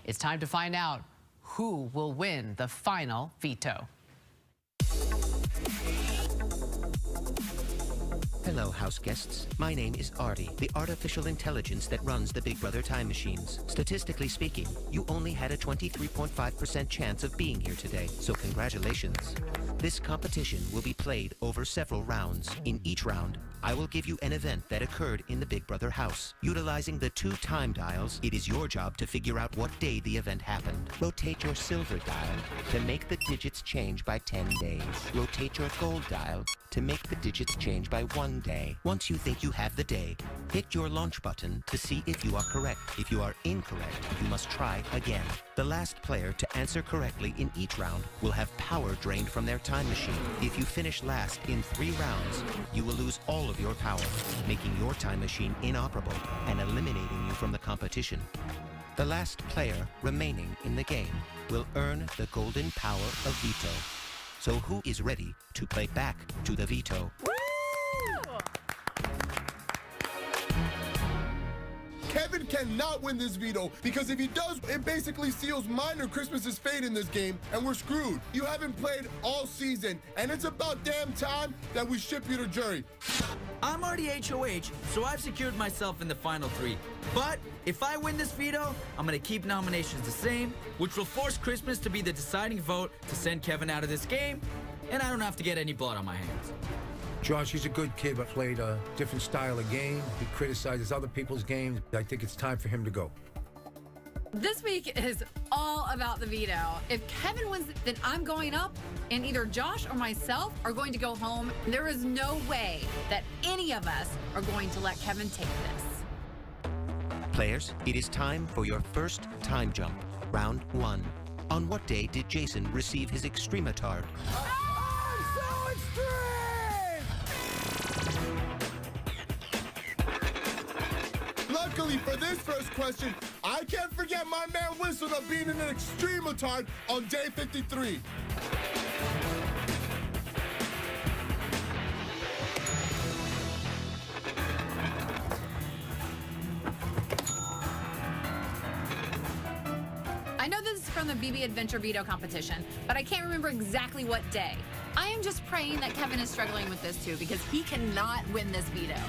It's time to find out who will win the final veto. Hello, house guests. My name is Artie, the artificial intelligence that runs the Big Brother time machines. Statistically speaking, you only had a 23.5% chance of being here today, so congratulations. This competition will be played over several rounds. In each round, I will give you an event that occurred in the Big Brother house. Utilizing the 2 time dials, it is your job to figure out what day the event happened. Rotate your silver dial to make the digits change by 10 days. Rotate your gold dial to make the digits change by 1 day. Once you think you have the day, hit your launch button to see if you are correct. If you are incorrect, you must try again. The last player to answer correctly in each round will have power drained from their time machine. If you finish last in 3 rounds, you will lose all of your power, making your time machine inoperable and eliminating you from the competition. The last player remaining in the game will earn the golden power of veto. So who is ready to play back to the veto? Kevin cannot win this veto because if he does, it basically seals mine or Christmas's fate in this game, and we're screwed. You haven't played all season, and it's about damn time that we ship you to jury. I'm already HOH, so I've secured myself in the final 3. But if I win this veto, I'm gonna keep nominations the same, which will force Christmas to be the deciding vote to send Kevin out of this game, and I don't have to get any blood on my hands. Josh, he's a good kid, but played a different style of game. He criticizes other people's games. I think it's time for him to go. This week is all about the veto. If Kevin wins, then I'm going up, and either Josh or myself are going to go home. There is no way that any of us are going to let Kevin take this. Players, it is time for your first time jump. Round 1. On what day did Jason receive his Extrematard? Luckily for this first question, I can't forget my man Whistle of being in an Extrematard on day 53. I know this is from the BB Adventure veto competition, but I can't remember exactly what day. I am just praying that Kevin is struggling with this too, because he cannot win this veto.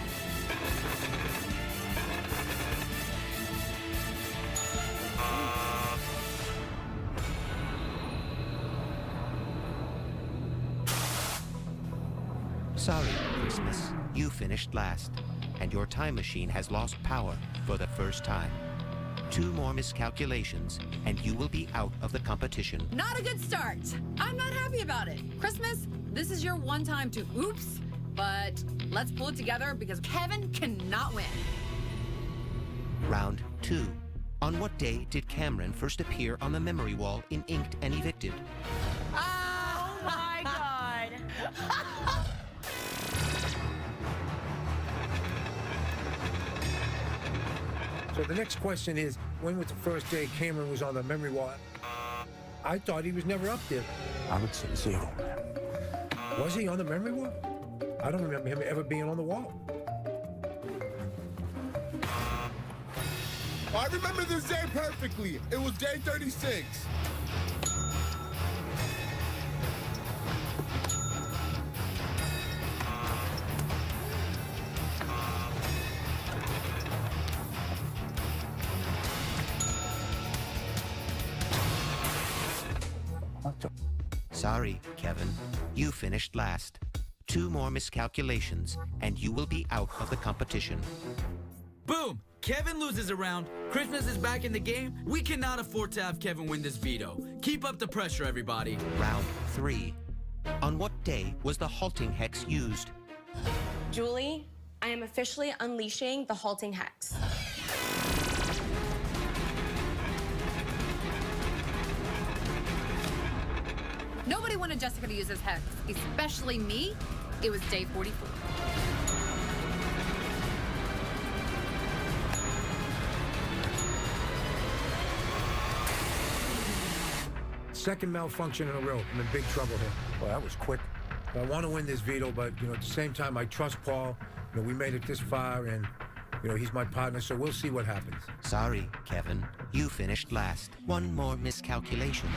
Sorry, Christmas. You finished last, and your time machine has lost power for the first time. 2 more miscalculations, and you will be out of the competition. Not a good start. I'm not happy about it. Christmas, this is your one time to oops, but let's pull it together because Kevin cannot win. Round 2. On what day did Cameron first appear on the memory wall in Inked and Evicted? Oh my God. So the next question is, when was the first day Cameron was on the memory wall? I thought he was never up there. I would say 0. Was he on the memory wall? I don't remember him ever being on the wall. I remember this day perfectly. It was day 36. Sorry, Kevin. You finished last. 2 more miscalculations, and you will be out of the competition. Boom! Kevin loses a round. Christmas is back in the game. We cannot afford to have Kevin win this veto. Keep up the pressure, everybody. Round 3. On what day was the halting hex used? Julie, I am officially unleashing the halting hex. Nobody wanted Jessica to use this hex, especially me. It was day 44. Second malfunction in a row. I'm in big trouble here. Well, that was quick. I want to win this veto, but, at the same time, I trust Paul. We made it this far, and You know, he's my partner, so we'll see what happens. Sorry, Kevin. You finished last. One more miscalculation,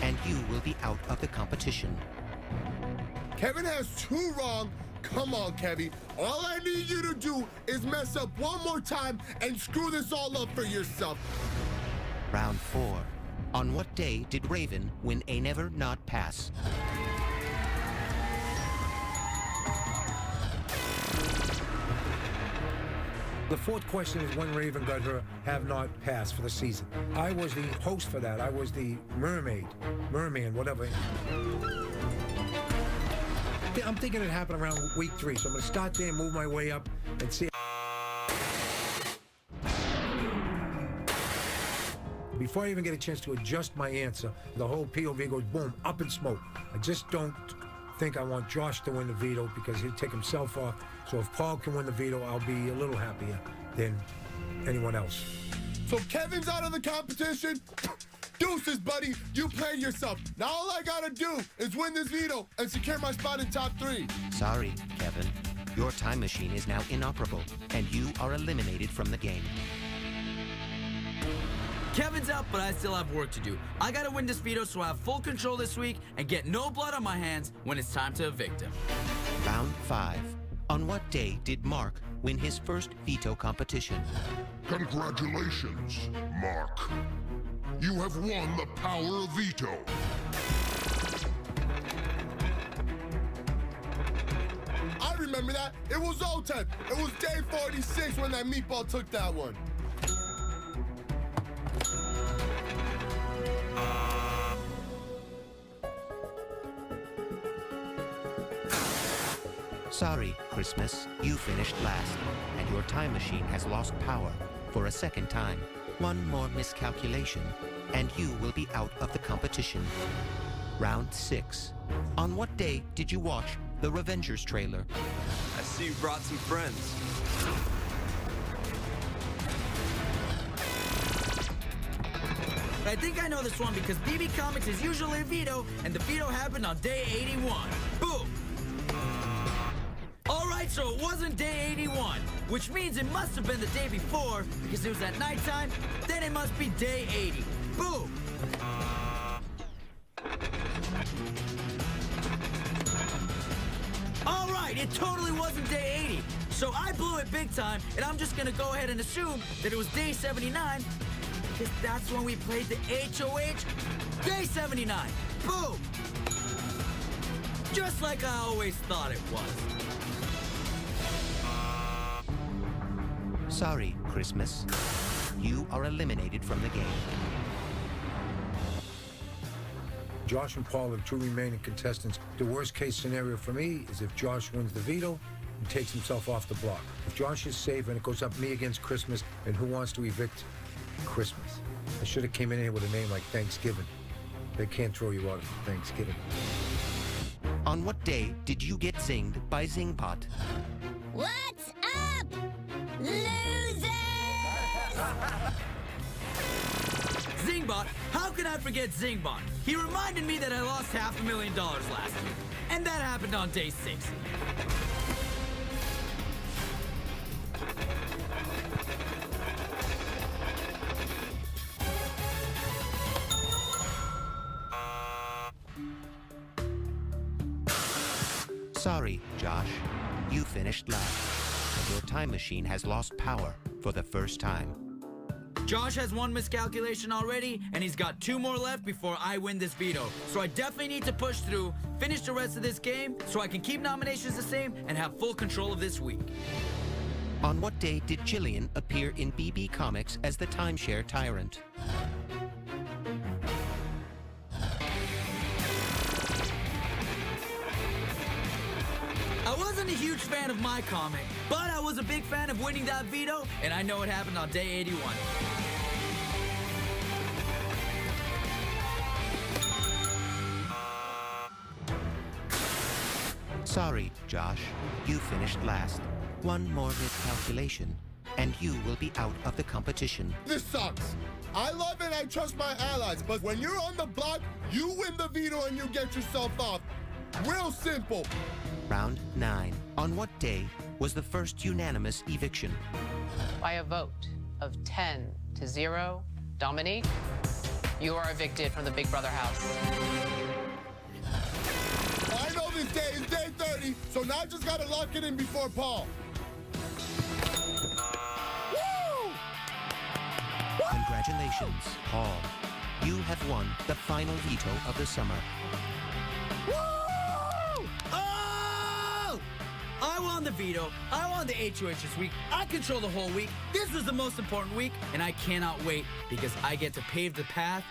and you will be out of the competition. Kevin has 2 wrong. Come on, Kevin. All I need you to do is mess up one more time and screw this all up for yourself. Round 4. On what day did Raven win a Never Not Pass? The 4th question is when Raven got her have not passed for the season. I was the host for that. I was the merman, whatever. I'm thinking it happened around week 3, so I'm going to start there and move my way up and see. Before I even get a chance to adjust my answer, the whole POV goes boom, up in smoke. I just don't think I want Josh to win the veto because he'll take himself off. So if Paul can win the veto, I'll be a little happier than anyone else. So Kevin's out of the competition. Deuces, buddy. You played yourself. Now all I gotta do is win this veto and secure my spot in top 3. Sorry, Kevin. Your time machine is now inoperable, and you are eliminated from the game. Kevin's out, but I still have work to do. I gotta win this veto so I have full control this week and get no blood on my hands when it's time to evict him. Round 5. On what day did Mark win his first veto competition? Congratulations, Mark. You have won the power of veto. I remember that. It was old time. It was day 46 when that meatball took that one. Sorry, Christmas. You finished last, and your time machine has lost power for a second time. One more miscalculation, and you will be out of the competition. Round 6. On what day did you watch the Revengers trailer? I see you brought some friends. I think I know this one because BB Comics is usually a veto, and the veto happened on day 81. Boom! Alright, so it wasn't day 81, which means it must have been the day before because it was at nighttime, then it must be day 80. Boom! Alright, it totally wasn't day 80, so I blew it big time, and I'm just gonna go ahead and assume that it was day 79 because that's when we played the HOH. Day 79. Boom! Just like I always thought it was. Sorry, Christmas. You are eliminated from the game. Josh and Paul are the 2 remaining contestants. The worst case scenario for me is if Josh wins the veto and takes himself off the block. If Josh is safe and it goes up me against Christmas, and who wants to evict Christmas? I should have came in here with a name like Thanksgiving. They can't throw you out of Thanksgiving. On what day did you get zinged by Zingpot? What's up, losers? Zingbot? How could I forget Zingbot? He reminded me that I lost $500,000 last year. And that happened on day 6. Sorry, Josh. You finished last, and your time machine has lost power for the first time. Josh has 1 miscalculation already, and he's got 2 more left before I win this veto. So I definitely need to push through, finish the rest of this game, so I can keep nominations the same and have full control of this week. On what day did Jillian appear in BB Comics as the Timeshare Tyrant? I wasn't a huge fan of my comic, but I was a big fan of winning that veto, and I know it happened on day 81. Sorry, Josh. You finished last. 1 more miscalculation, and you will be out of the competition. This sucks. I love and I trust my allies, but when you're on the block, you win the veto and you get yourself off. Real simple. Round 9. On what day was the first unanimous eviction? By a vote of 10-0, Dominique, you are evicted from the Big Brother house. I know this day is day 30, so now I just gotta lock it in before Paul. Woo! Congratulations, Paul. You have won the final veto of the summer. Woo! Oh! I won the veto. I won the HOH this week. I control the whole week. This was the most important week, and I cannot wait because I get to pave the path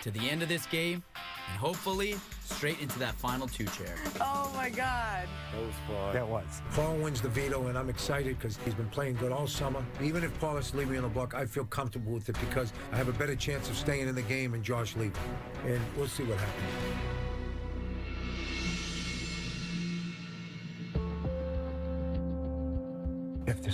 to the end of this game and hopefully straight into that final 2 chair. Oh my God. That was fun. That was. Paul wins the veto, and I'm excited because he's been playing good all summer. Even if Paul has to leave me on the block, I feel comfortable with it because I have a better chance of staying in the game and Josh leaving. And we'll see what happens.